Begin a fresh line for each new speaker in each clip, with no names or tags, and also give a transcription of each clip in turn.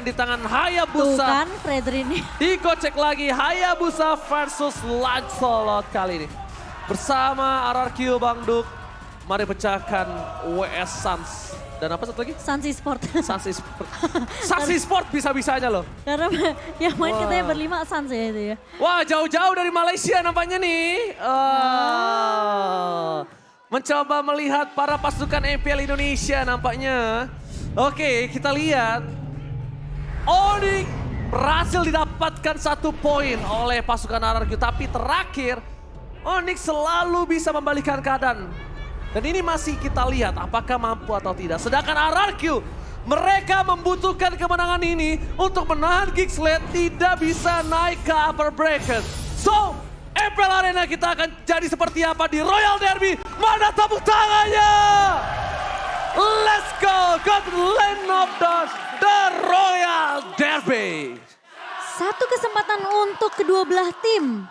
di tangan
Tuh
Hayabusa.
kan Fredri ini.
Dikocek lagi Hayabusa versus Lancelot kali ini. Bersama RRQ Bang Duk. Mari pecahkan WS Suns. Dan apa satu lagi?
Sansi Sport.
Sansi Sport. Sansi Sport bisa-bisanya loh.
Karena yang main
Wah.
katanya berlima Sans ya itu ya.
Wah jauh-jauh dari Malaysia nampaknya nih. Mencoba melihat para pasukan MPL Indonesia nampaknya. Oke kita lihat. Onyx berhasil didapatkan 1 poin oleh pasukan RRQ. Tapi terakhir Onyx selalu bisa membalikan keadaan. Dan ini masih kita lihat apakah mampu atau tidak. Sedangkan RRQ mereka membutuhkan kemenangan ini untuk menahan Geeksled tidak bisa naik ke upper bracket. So, MPL Arena kita akan jadi seperti apa di Royal Derby. Mana tepuk tangannya? Let's go, go to the land of the Royal Derby.
Satu kesempatan untuk kedua belah tim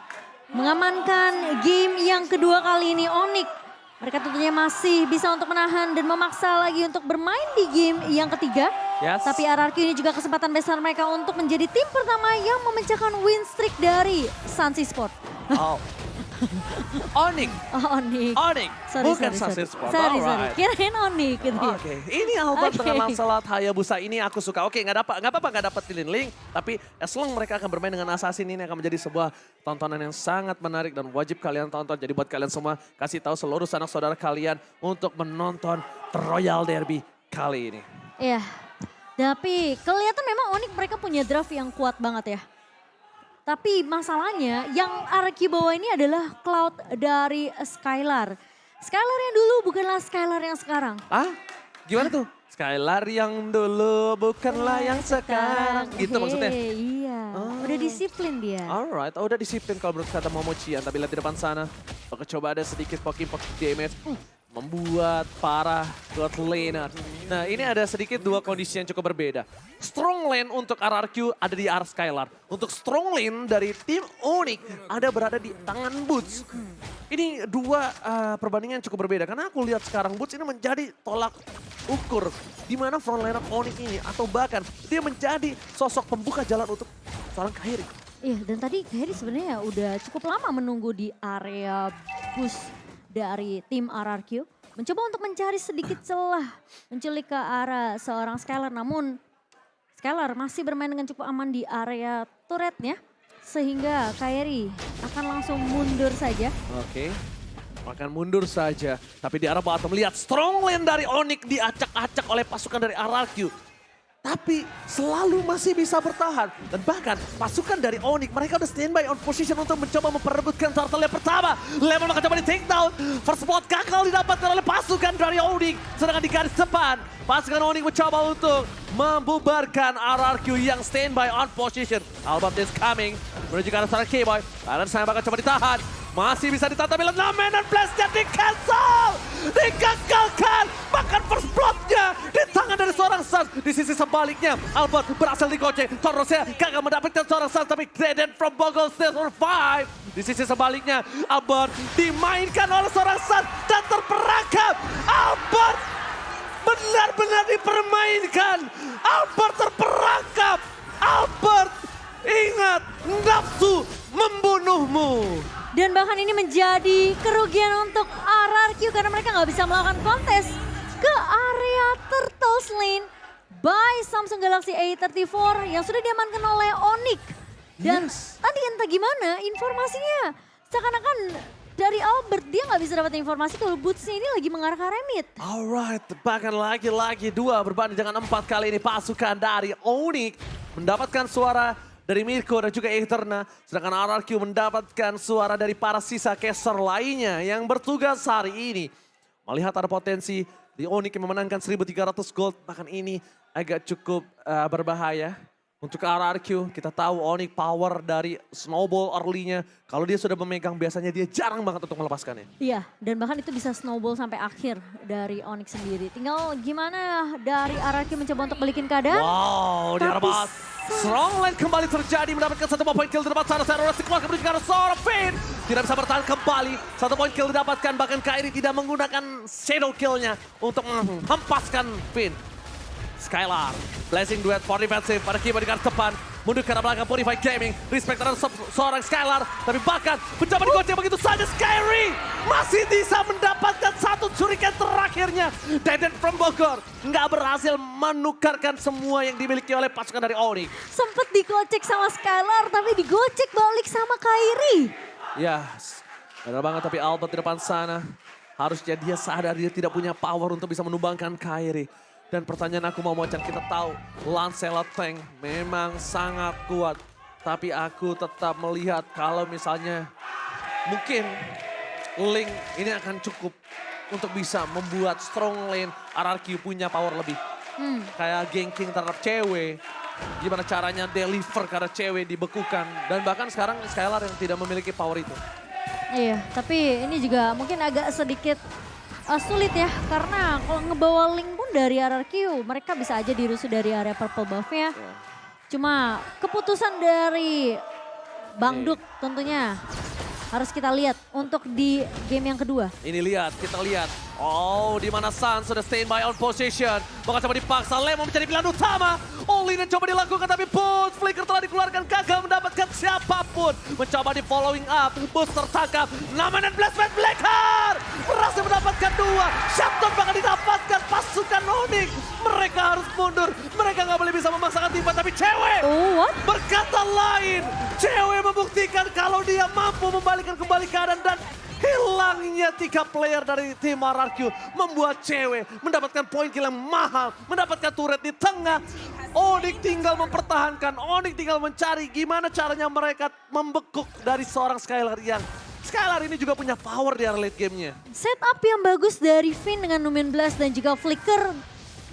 mengamankan game yang kedua kali ini Onyx. Mereka tentunya masih bisa untuk menahan dan memaksa lagi untuk bermain di game yang ketiga.
Yes.
Tapi RRQ ini juga kesempatan besar mereka untuk menjadi tim pertama yang memecahkan win streak dari Sansi Sport.
Oh. Onyx.
Oh Onyx.
Onyx. Bukan Sansi Sport.
Sorry.
Alright.
Kirain Onyx gitu ya.
Oke, ini Albert
Oke.
dengan Lancelot Hayabusa ini aku suka. Oke, nggak apa-apa nggak dapat link, tapi as long mereka akan bermain dengan Assassin ini akan menjadi sebuah tontonan yang sangat menarik dan wajib kalian tonton. Jadi buat kalian semua kasih tahu seluruh sanak saudara kalian untuk menonton Royal Derby kali ini.
Iya. Tapi kelihatan memang Onyx mereka punya draft yang kuat banget ya. Tapi masalahnya yang RRQ bawa ini adalah Cloud dari Skylar. Skylar yang dulu bukanlah Skylar yang sekarang.
Ah, gimana tuh? Skylar yang dulu bukanlah yang sekarang. Gitu
Oke,
maksudnya?
Iya, udah disiplin dia.
Alright, udah disiplin kalau menurut kata Momochian. Tapi lihat di depan sana, oke coba ada sedikit poking damage. Membuat para god laner. Nah ini ada sedikit dua kondisi yang cukup berbeda. Strong lane untuk RRQ ada di arah Skylar. Untuk strong lane dari tim Onyx ada berada di tangan Boots. Ini dua perbandingan yang cukup berbeda. Karena aku lihat sekarang Boots ini menjadi tolak ukur. Di mana front laner Onyx ini atau bahkan dia menjadi sosok pembuka jalan untuk seorang Kairi.
Iya, dan tadi Kairi sebenarnya udah cukup lama menunggu di area bus dari tim RRQ. Mencoba untuk mencari sedikit celah, menculik ke arah seorang Skylar. Namun Skylar masih bermain dengan cukup aman di area turretnya. Sehingga Kairi akan langsung mundur saja.
Oke, akan mundur saja. Tapi di arah bottom melihat strong lane dari Onyx diacak-acak oleh pasukan dari RRQ. Tapi selalu masih bisa bertahan. Dan bahkan pasukan dari Onyx mereka udah standby on position untuk mencoba memperebutkan turtle yang pertama. Lemon akan coba di take down. First blood gagal didapatkan oleh pasukan dari Onyx. Sedangkan di garis depan pasukan Onyx mencoba untuk membubarkan RRQ yang standby on position. Albert is coming menuju ke arah seorang K-Boy. Dan saya bakal coba ditahan. Masih bisa ditata bila Namen dan Blast-nya di-cancel. Digagalkan. Bahkan first blood-nya di tangan dari seorang Suns. Di sisi sebaliknya Albert berhasil digocek. Torosnya gagal mendapatkan seorang Suns. Tapi Gradient from Bogle still survive. Di sisi sebaliknya Albert dimainkan oleh seorang Suns. Dan terperangkap. Albert benar-benar dipermainkan. Albert terperangkap. Albert ingat nafsu membunuhmu.
Dan bahkan ini menjadi kerugian untuk RRQ karena mereka nggak bisa melakukan kontes ke area Turtles Lane by Samsung Galaxy A34 yang sudah diamankan oleh Onyx. Dan tadi entah gimana informasinya seakan-akan dari Albert dia nggak bisa dapat informasi kalau Boots-nya ini lagi mengarah ke arah mid.
Alright, bahkan lagi-lagi 2 berbanding dengan 4 kali ini pasukan dari Onyx mendapatkan suara dari Mirko dan juga Eterna. Sedangkan RRQ mendapatkan suara dari para sisa caster lainnya yang bertugas hari ini. Melihat ada potensi di Onyx yang memenangkan 1.300 gold. Bahkan ini agak cukup berbahaya. Untuk RRQ kita tahu Onyx power dari snowball early-nya. Kalau dia sudah memegang biasanya dia jarang banget untuk melepaskannya.
Iya, dan bahkan itu bisa snowball sampai akhir dari Onyx sendiri. Tinggal gimana dari RRQ mencoba untuk balikin keadaan.
Wow, di arah bawah. Strong lane kembali terjadi mendapatkan 1 poin kill di depan sana. Saya harus keluar menuju ke arah seorang Finn. Tidak bisa bertahan kembali. 1 poin kill didapatkan bahkan Kairi tidak menggunakan shadow kill-nya untuk menghempaskan Finn. Skylar, blessing duet for defensive pada keyboard di garis depan. Mundur ke arah belakang Purify Gaming, respect terhadap seorang Skylar. Tapi bahkan mencoba digocek begitu saja Skyry masih bisa mendapatkan satu shuriken terakhirnya. Deden from Bogor nggak berhasil menukarkan semua yang dimiliki oleh pasukan dari Onyx.
Sempet digocek sama Skylar tapi digocek balik sama Kairi.
Ya, benar banget tapi Albert di depan sana. Harusnya dia sadar dia tidak punya power untuk bisa menumbangkan Kairi. Dan pertanyaan aku mau Mocan, kita tahu Lancelot Tank memang sangat kuat. Tapi aku tetap melihat kalau misalnya mungkin Link ini akan cukup untuk bisa membuat strong lane RRQ punya power lebih. Kayak ganking terhadap cewek. Gimana caranya deliver karena cewek dibekukan. Dan bahkan sekarang Skylar yang tidak memiliki power itu.
Iya, tapi ini juga mungkin agak sedikit sulit ya. Karena kalau ngebawa Link pun dari RRQ, mereka bisa aja dirusuh dari area purple buff-nya. Cuma keputusan dari Bang Duk tentunya harus kita lihat untuk di game yang kedua.
Ini lihat, kita lihat. Oh, di mana Sun sudah stay by on position. Bakal coba dipaksa, Lemon menjadi pilihan utama. Olin yang coba dilakukan tapi Boots, Flicker telah dikeluarkan, gagal mendapatkan siapapun. Mencoba di following up, Boots tertangkap. Naman dan Blastman Blackheart berhasil mendapatkan dua. Shutdown bakal didapatkan pasukan Onyx. Mereka harus mundur, mereka nggak boleh bisa memaksakan timba. Tapi cewek berkata lain. Cewek membuktikan kalau dia mampu membalikkan kembali keadaan dan hilangnya 3 player dari tim RRQ membuat cewek mendapatkan poin kill yang mahal, mendapatkan turret di tengah. Onyx tinggal mempertahankan, Onyx tinggal mencari gimana caranya mereka membekuk dari seorang Skylar yang Skylar ini juga punya power di late game-nya.
Setup yang bagus dari Finn dengan Numen Blast dan juga Flicker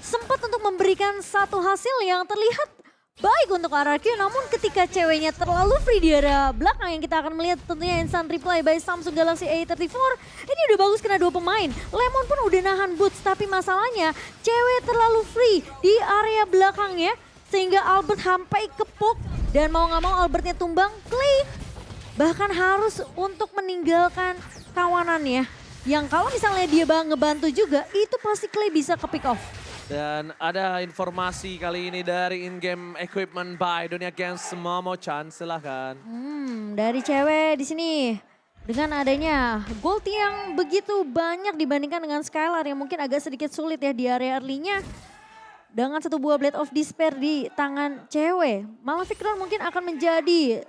sempat untuk memberikan satu hasil yang terlihat baik untuk RRQ, namun ketika ceweknya terlalu free di area belakang yang kita akan melihat tentunya instant reply by Samsung Galaxy A34. Ini udah bagus kena 2 pemain. Lemon pun udah nahan Boots, tapi masalahnya cewek terlalu free di area belakangnya sehingga Albert sampai kepuk dan mau nggak mau Albertnya tumbang. Clay bahkan harus untuk meninggalkan kawanannya yang kalau misalnya dia ngebantu juga itu pasti Clay bisa ke pick off.
Dan ada informasi kali ini dari in-game equipment by Dunia Games Momo-chan, silahkan.
Dari cewek di sini dengan adanya gold yang begitu banyak dibandingkan dengan Skylar yang mungkin agak sedikit sulit ya di area early-nya. Dengan 1 buah Blade of Despair di tangan cewek, Malefic Crown mungkin akan menjadi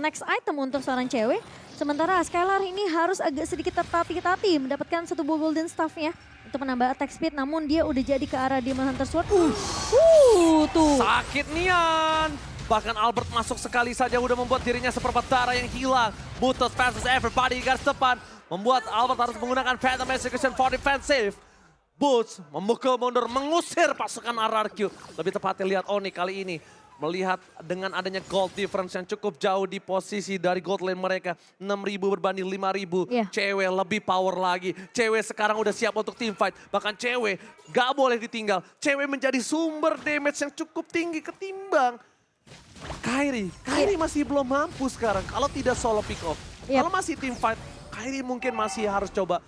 next item untuk seorang cewek. Sementara Skylar ini harus agak sedikit tertati-tati mendapatkan 1 buah golden staff-nya untuk menambah attack speed, namun dia udah jadi ke arah Demon Hunter Sword. Tuh.
Sakit nian. Bahkan Albert masuk sekali saja udah membuat dirinya seperempat darah yang hilang. Butuh versus everybody di garis depan. Membuat Albert harus menggunakan Phantom Execution for defensive. Boots memukul mundur, mengusir pasukan RRQ. Lebih tepatnya lihat Onyx kali ini. Melihat dengan adanya gold difference yang cukup jauh di posisi dari gold lane mereka. 6.000 berbanding 5.000. Cewek lebih power lagi. Cewek sekarang udah siap untuk team fight. Bahkan cewek gak boleh ditinggal. Cewek menjadi sumber damage yang cukup tinggi ketimbang Kairi. Kairi masih belum mampu sekarang kalau tidak solo pick off. Kalau masih team fight, Kairi mungkin masih harus coba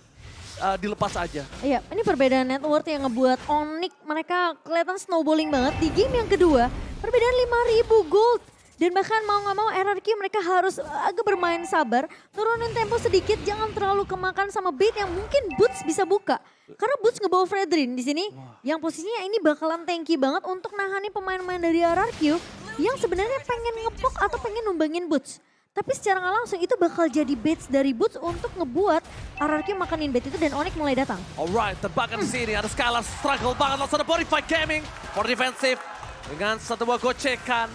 dilepas aja.
Iya, ini perbedaan net worth yang ngebuat Onyx mereka kelihatan snowballing banget di game yang kedua. Perbedaan 5.000 gold. Dan bahkan mau nggak mau RRQ mereka harus agak bermain sabar. Turunin tempo sedikit, jangan terlalu kemakan sama bait yang mungkin Boots bisa buka. Karena Boots ngebawa Fredrin di sini. Yang posisinya ini bakalan tanky banget untuk nangani pemain-pemain dari RRQ. Yang sebenarnya pengen ngepok atau pengen numbangin Boots. Tapi secara nggak langsung itu bakal jadi baits dari Boots untuk ngebuat RRQ makanin bait itu dan Onyx mulai datang.
Alright, terbakar di sini ada Skylar struggle banget langsung ada Purify Gaming for defensive. Dengan 1 buah gocekan,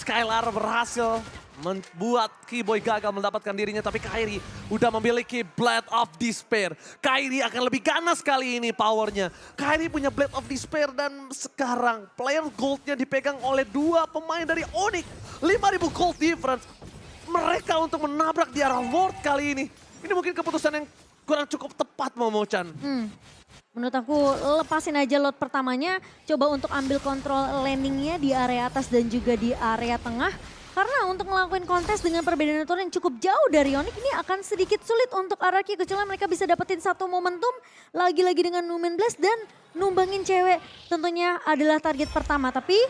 Skylar berhasil membuat Keyboy gagal mendapatkan dirinya. Tapi Kairi udah memiliki Blade of Despair. Kairi akan lebih ganas kali ini powernya. Kairi punya Blade of Despair dan sekarang player goldnya dipegang oleh 2 pemain dari Onyx. 5.000 gold difference. Mereka untuk menabrak di arah Lord kali ini. Ini mungkin keputusan yang kurang cukup tepat Momo-chan.
Menurut aku lepasin aja lot pertamanya. Coba untuk ambil kontrol landingnya di area atas dan juga di area tengah. karena untuk ngelakuin kontes dengan perbedaan turun yang cukup jauh dari Onyx ini akan sedikit sulit untuk RRQ kecuali mereka bisa dapetin satu momentum lagi-lagi dengan Numen Blast dan numbangin cewek tentunya adalah target pertama. Tapi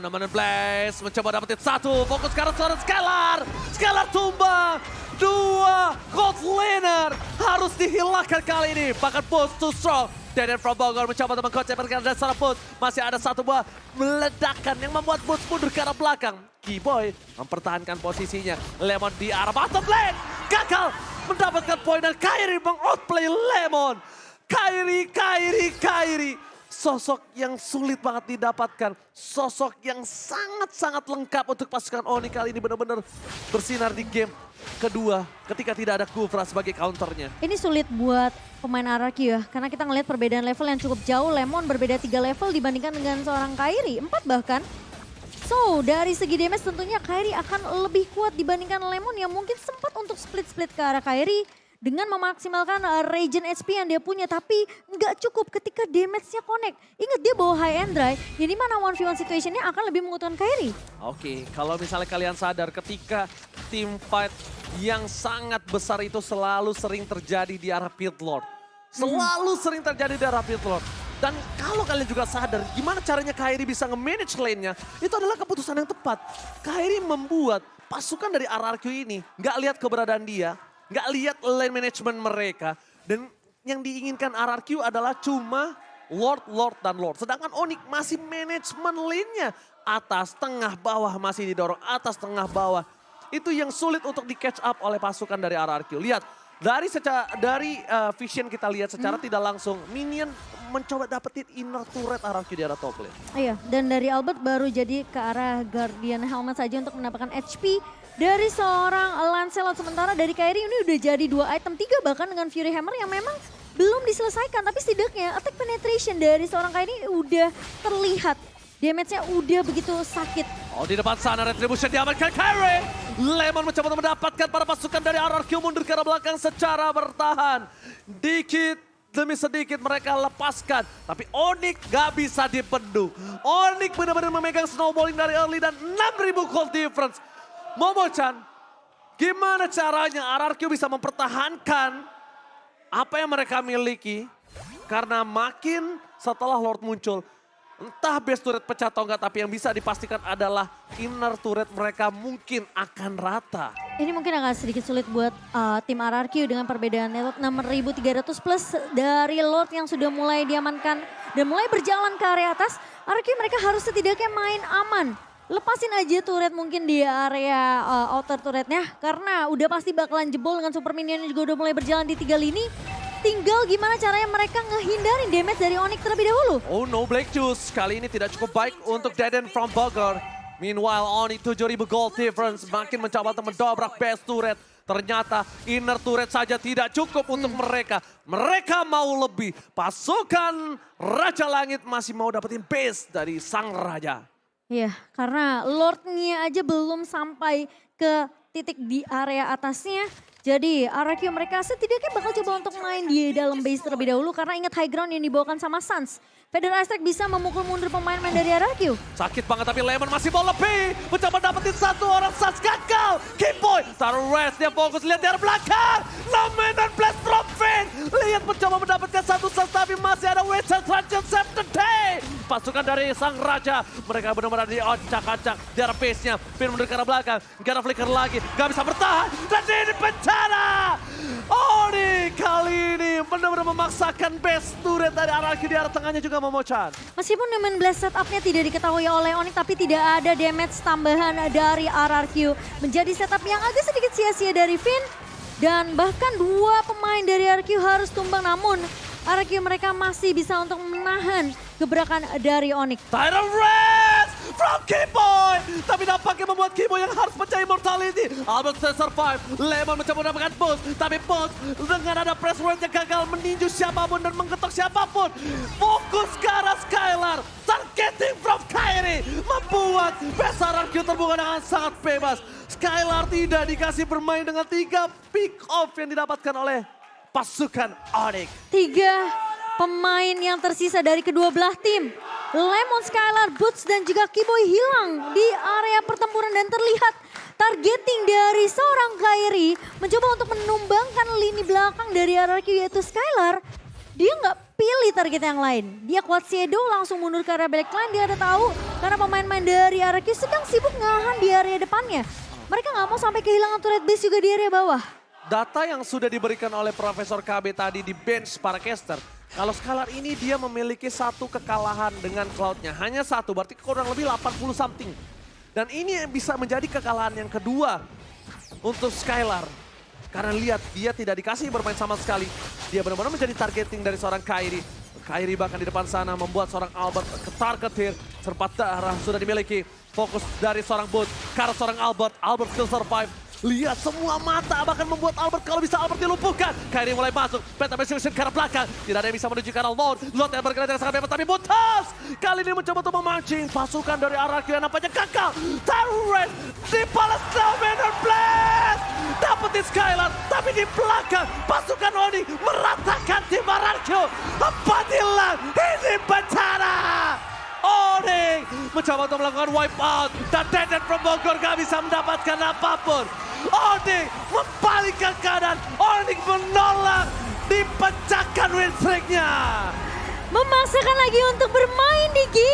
Numen Blast mencoba dapetin satu, fokus ke arah seorang Skylar. Skylar tumbang, 2 gold laner harus dihilangkan kali ini. Bahkan push too strong. Deden from Bogor mencoba untuk mengkonsepkan dan seorang push. Masih ada satu buah meledakan yang membuat push mundur ke arah belakang. Keyboy mempertahankan posisinya. Lemon di arah bottom lane. Gagal mendapatkan poin dan Kairi meng-outplay Lemon. Kairi. Sosok yang sulit banget didapatkan. Sosok yang sangat-sangat lengkap untuk pasukan Oni kali ini benar-benar bersinar di game kedua ketika tidak ada Kufra sebagai counternya.
ini sulit buat pemain RRQ ya. Karena kita ngelihat perbedaan level yang cukup jauh. Lemon berbeda 3 level dibandingkan dengan seorang Kairi. 4 bahkan. So dari segi damage tentunya Kairi akan lebih kuat dibandingkan Lemon yang mungkin sempat untuk split-split ke arah Kairi. Dengan memaksimalkan regen HP yang dia punya, tapi nggak cukup ketika damage-nya connect. Ingat dia bawa high and dry, yang dimana 1v1 situation-nya akan lebih menguntungkan Kairi.
Oke, kalau misalnya kalian sadar ketika team fight yang sangat besar itu selalu sering terjadi di arah pit lord. Selalu sering terjadi di arah pit lord. Dan kalau kalian juga sadar gimana caranya Kairi bisa nge-manage lane-nya, itu adalah keputusan yang tepat. Kairi membuat pasukan dari RRQ ini nggak lihat keberadaan dia, nggak lihat lane management mereka. Dan yang diinginkan RRQ adalah cuma Lord, dan Lord. Sedangkan Onyx masih manajemen lane-nya. Atas, tengah, bawah masih didorong. Atas, tengah, bawah. Itu yang sulit untuk di catch up oleh pasukan dari RRQ. Lihat, dari vision kita lihat secara tidak langsung. Minion mencoba dapetin inner turret RRQ di arah top lane.
Iya, dan dari Albert baru jadi ke arah Guardian Helmet saja untuk mendapatkan HP. Dari seorang Lancelot, sementara dari Kairi ini udah jadi 2 item, 3 bahkan dengan Fury Hammer yang memang belum diselesaikan. Tapi setidaknya attack penetration dari seorang Kairi udah terlihat. Damage-nya udah begitu sakit.
Di depan sana retribution diamankan Kairi. Lemon mencoba untuk mendapatkan para pasukan dari RRQ mundur ke arah belakang secara bertahan. Dikit demi sedikit mereka lepaskan. Tapi Onyx gak bisa dibendung. Onyx benar-benar memegang snowballing dari early dan 6.000 gold difference. Momo-chan, gimana caranya RRQ bisa mempertahankan apa yang mereka miliki? Karena makin setelah Lord muncul, entah base turret pecah atau enggak, tapi yang bisa dipastikan adalah inner turret mereka mungkin akan rata.
Ini mungkin agak sedikit sulit buat tim RRQ dengan perbedaan network 6.300 plus dari Lord yang sudah mulai diamankan dan mulai berjalan ke area atas. RRQ mereka harus setidaknya main aman. Lepasin aja turret mungkin di area outer turretnya. Karena udah pasti bakalan jebol dengan super minion yang juga udah mulai berjalan di 3 lini. Tinggal gimana caranya mereka ngehindarin damage dari Onyx terlebih dahulu.
Oh no, Black Juice kali ini tidak cukup baik untuk Deden from Bogor. Meanwhile Onyx 7.000 gold difference makin mencoba untuk mendobrak base turret. Ternyata inner turret saja tidak cukup untuk mereka. Mereka mau lebih. Pasukan Raja Langit masih mau dapetin base dari Sang Raja.
Iya, karena Lord-nya aja belum sampai ke titik di area atasnya. Jadi RRQ mereka setidaknya bakal coba untuk main di dalam base terlebih dahulu. Karena ingat high ground yang dibawakan sama Suns. Vader Aztec bisa memukul mundur pemain-pemain dari RRQ.
Sakit banget tapi Lemon masih mau lebih. Mencoba dapetin satu orang Suns gagal. Keyboy taruh rest, dia fokus lihat di arah belakang. Numen Blast from Finn. Lihat mencoba mendapatkan satu Suns tapi masih ada Witcher Transition Save the Day. Pasukan dari Sang Raja. Mereka benar-benar diocak-acak di arah base-nya. Finn mundur ke arah belakang. Gak ada flicker lagi. Gak bisa bertahan. Dan ini bencana. Oni kali ini benar-benar memaksakan base turret dari RRQ di arah tengahnya juga Momo-chan.
Meskipun Numen Blast setupnya tidak diketahui oleh Onyx, tapi tidak ada damage tambahan dari RRQ. Menjadi setup yang agak sedikit sia-sia dari Finn. Dan bahkan 2 pemain dari RRQ harus tumbang, namun RRQ mereka masih bisa untuk menahan gebrakan dari Onyx.
Tidal Race from Keyboy. Tapi nampaknya membuat Keyboy yang harus pecah immortality. Albert still survive. Lemon mencoba mendapatkan boost. Tapi boost dengan ada press run yang gagal meninju siapapun dan menggetok siapapun. Fokus ke arah Skylar. Targeting from Kairi. Membuat RRQ terbuka dengan sangat bebas. Skylar tidak dikasih bermain dengan 3 pick off yang didapatkan oleh pasukan Onyx.
3 pemain yang tersisa dari kedua belah tim. Lemon, Skylar, Boots dan juga Kiboy hilang di area pertempuran dan terlihat targeting dari seorang Kairi mencoba untuk menumbangkan lini belakang dari RRQ yaitu Skylar. Dia nggak pilih target yang lain. Dia kuat shadow langsung mundur ke area backline. Dia ada tahu karena pemain-pemain dari RRQ sedang sibuk ngahan di area depannya. Mereka nggak mau sampai kehilangan turret base juga di area bawah.
Data yang sudah diberikan oleh Profesor KB tadi di bench para caster. Kalau Skylar ini dia memiliki satu kekalahan dengan Cloud-nya. Hanya satu, berarti kurang lebih 80 something. Dan ini bisa menjadi kekalahan yang kedua untuk Skylar. Karena lihat, dia tidak dikasih bermain sama sekali. Dia benar-benar menjadi targeting dari seorang Kairi. Kairi bahkan di depan sana membuat seorang Albert ketar-ketir. Serpat darah sudah dimiliki. Fokus dari seorang Boots karena seorang Albert. Albert still survive. Lihat semua mata bahkan membuat Albert kalau bisa Albert dilumpuhkan. Kairi mulai masuk. Penta Persecution ke arah belakang. Tidak ada yang bisa menuju ke arah Lord. Lord yang bergerak dengan sangat bebas tapi Butas. Kali ini mencoba untuk memancing. Pasukan dari RRQ yang nampaknya gagal. Turret dibalas Dominator Blast. Dapetin Skylar tapi di belakang pasukan Oni meratakan tim RRQ. Apabila ini bencana. Oni mencoba untuk melakukan wipe out. Dan Deden from Bogor gak bisa mendapatkan apapun. Oni membalikkan keadaan. Oni menolak. Dipecahkan win streak-nya.
Memaksakan lagi untuk bermain di game.